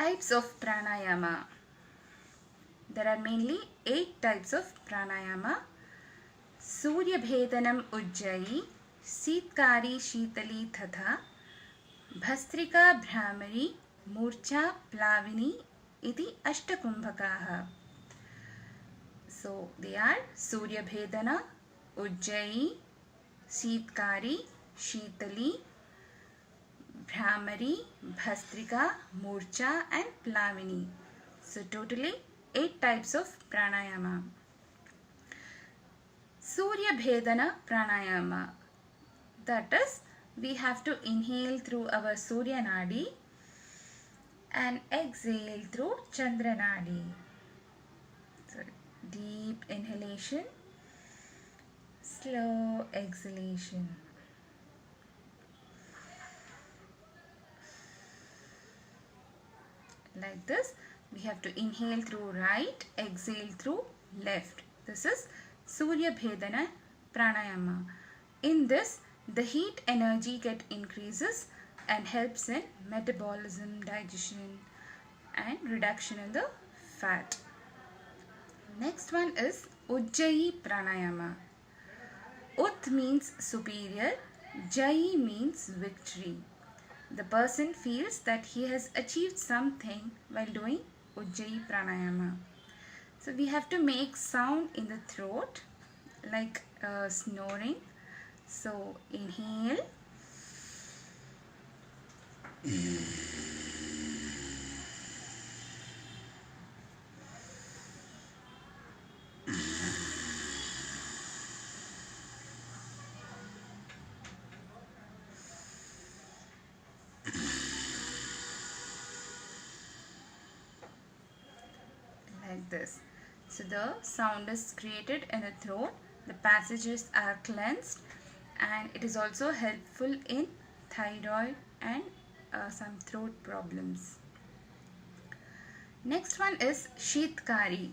Types of pranayama. There are mainly 8 types of pranayama. Surya Bhedanam Ujjayi, Seetkari Sheetali Thatha, Bhastrika Bhramari, Murcha Plavini iti Ashtakumbhakaha. So they are Surya Bhedana, Ujjayi, Seetkari, Sheetali, Bhramari, Bhastrika, Murcha and Plavini. So totally 8 types of pranayama. Surya Bhedana pranayama. That is, we have to inhale through our Surya Nadi and exhale through Chandra Nadi. So deep inhalation, slow exhalation. Like this, we have to inhale through right, exhale through left. This is Surya Bhedana pranayama. In this, the heat energy increases and helps in metabolism, digestion and reduction in the fat. Next one is Ujjayi pranayama. Ut means superior, Jayi means victory. The person feels that he has achieved something while doing Ujjayi pranayama. So we have to make sound in the throat like snoring. So inhale, like this. So the sound is created in the throat, the passages are cleansed, and it is also helpful in thyroid and some throat problems. Next one is Sheetkari.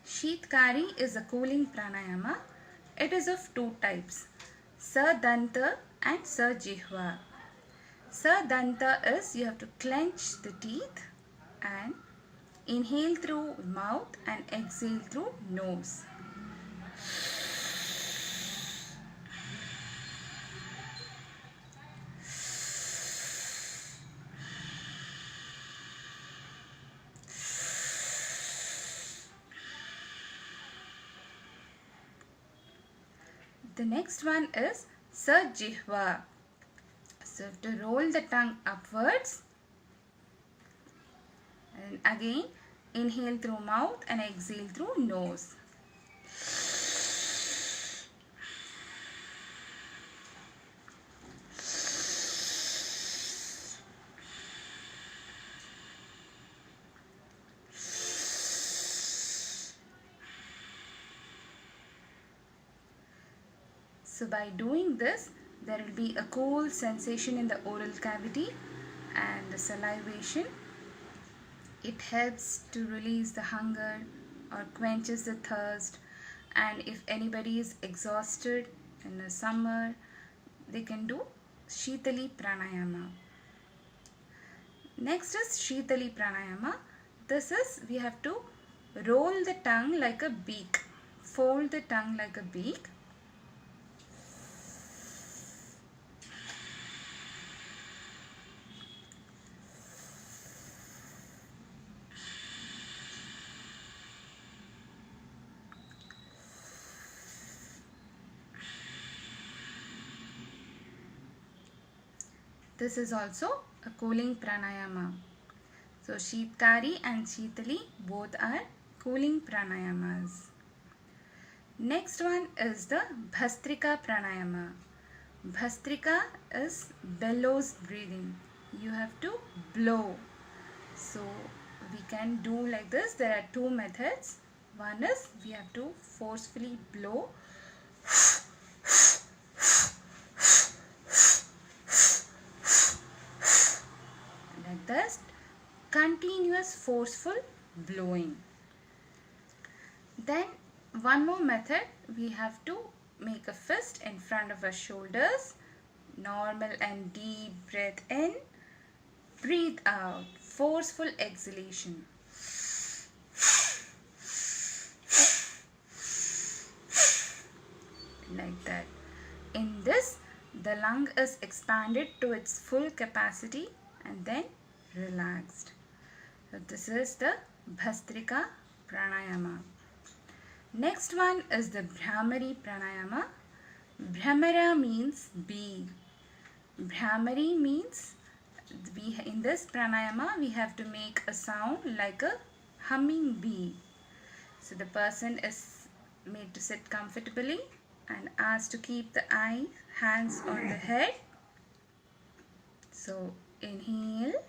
Sheetkari is a cooling pranayama. It is of 2 types, Sadanta and Sajihva. Sadanta is you have to clench the teeth and inhale through mouth and exhale through nose. The next one is Sajihva. So to roll the tongue upwards and again inhale through mouth and exhale through nose. So by doing this, there will be a cool sensation in the oral cavity and the salivation. It helps to release the hunger or quenches the thirst, and if anybody is exhausted in the summer, they can do Sheetali pranayama. Next is Sheetali pranayama. This is, we have to roll the tongue like a beak, fold the tongue like a beak. This is also a cooling pranayama. So Sheetkari and Sheetali both are cooling pranayamas. Next one is the Bhastrika pranayama. Bhastrika is bellows breathing. You have to blow. So we can do like this. There are 2 methods. One is we have to forcefully blow. Like this, continuous forceful blowing. Then one more method, we have to make a fist in front of our shoulders, normal and deep breath in, breathe out, forceful exhalation. Like that. In this, the lung is expanded to its full capacity and then relaxed. So this is the Bhastrika Pranayama. Next one is the Bhramari Pranayama. Bhramara means bee. Bhramari means in this pranayama we have to make a sound like a humming bee. So the person is made to sit comfortably and asked to keep the hands on the head. So inhale.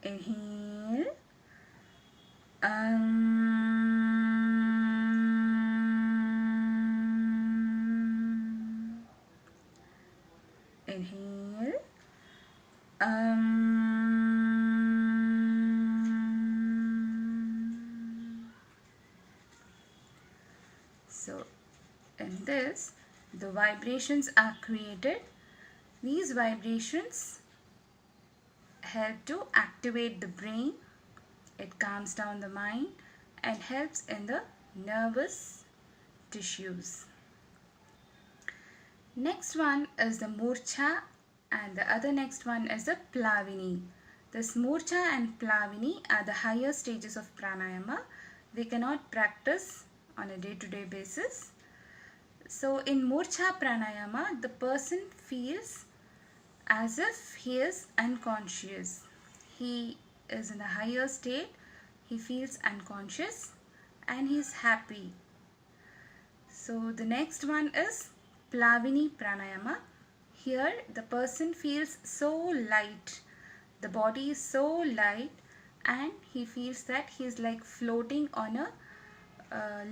Inhale. Inhale. So in this, the vibrations are created. These vibrations help to activate the brain. It calms down the mind and helps in the nervous tissues. Next one is the Murcha and the other next one is the Plavini. This Murcha and Plavini are the higher stages of pranayama. We cannot practice on a day-to-day basis. So in Murcha pranayama, the person feels as if he is unconscious. He is in a higher state, he feels unconscious and he is happy. So the next one is Plavini Pranayama. Here the person feels so light, the body is so light and he feels that he is like floating on a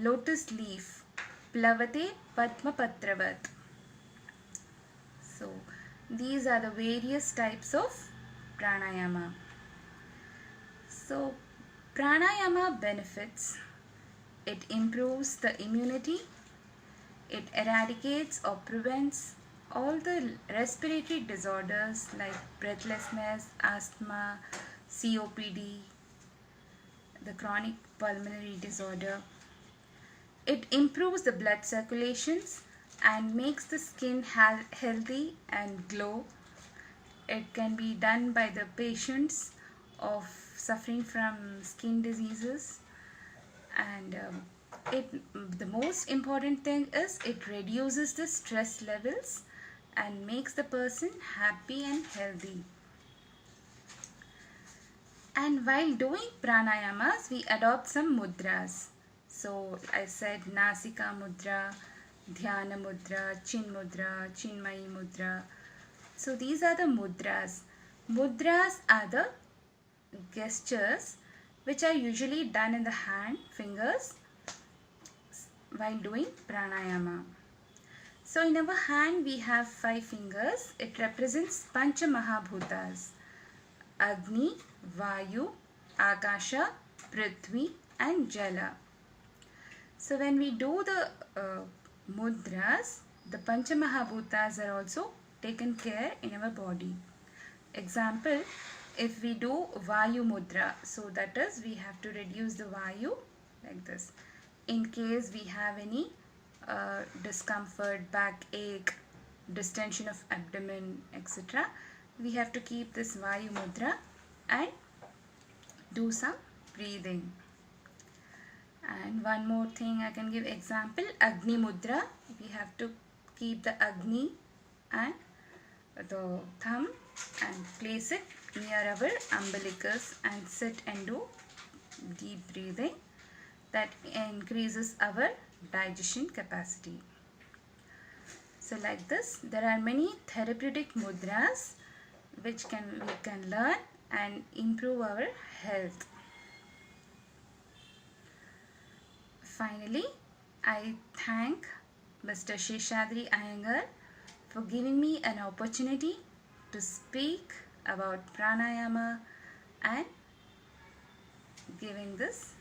lotus leaf. Plavate Padma Patravat. So these are the various types of pranayama. So pranayama benefits. It improves the immunity. It eradicates or prevents all the respiratory disorders like breathlessness, asthma, COPD, the chronic pulmonary disorder. It improves the blood circulations and makes the skin healthy and glow. It can be done by the patients of suffering from skin diseases, and the most important thing is it reduces the stress levels and makes the person happy and healthy. And while doing pranayamas, we adopt some mudras. So I said Nasika Mudra, Dhyana Mudra, Chin Mudra, Chinmayi Mudra. So these are the mudras. Mudras are the gestures which are usually done in the hand, fingers, while doing pranayama. So in our hand we have 5 fingers. It represents Pancha Mahabhutas: Agni, Vayu, Akasha, Prithvi and Jala. So when we do the mudras, the Pancha Mahabhutas are also taken care in our body. Example, if we do Vayu Mudra, so that is we have to reduce the Vayu like this. In case we have any discomfort, backache, distension of abdomen, etc., we have to keep this Vayu Mudra and do some breathing. And one more thing I can give example, Agni Mudra. We have to keep the Agni and the thumb and place it near our umbilicus and sit and do deep breathing. That increases our digestion capacity. So like this, there are many therapeutic mudras which we can learn and improve our health. Finally, I thank Mr. Sheshadri Iyengar for giving me an opportunity to speak about pranayama and giving this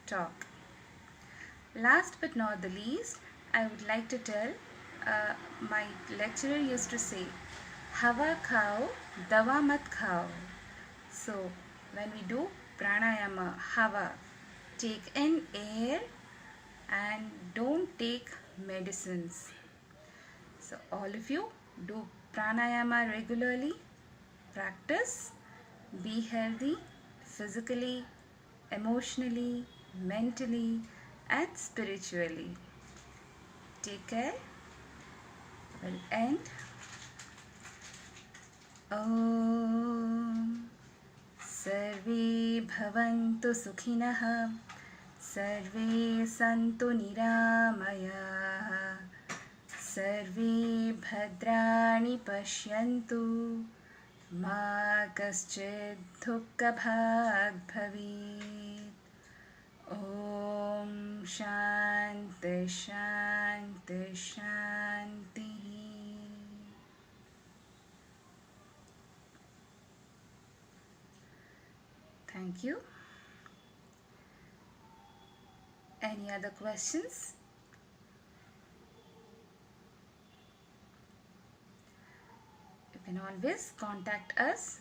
talk. Last but not the least, I would like to tell, my lecturer used to say, Hava khao, dawa mat khao. So, when we do pranayama, hava, take in air and don't take medicines. So, all of you do pranayama regularly, practice, be healthy physically, emotionally, mentally, and spiritually. Take care. Will end. ॐ सर्वे भवन्तु सुखिनः, सर्वे सन्तु निरामयाः, सर्वे भद्राणि पश्यन्तु, मा कश्चित् दुःखभाग् भवेत्. ॐ शान्ति शान्ति शान्तिः. Thank you. Any other questions? You can always contact us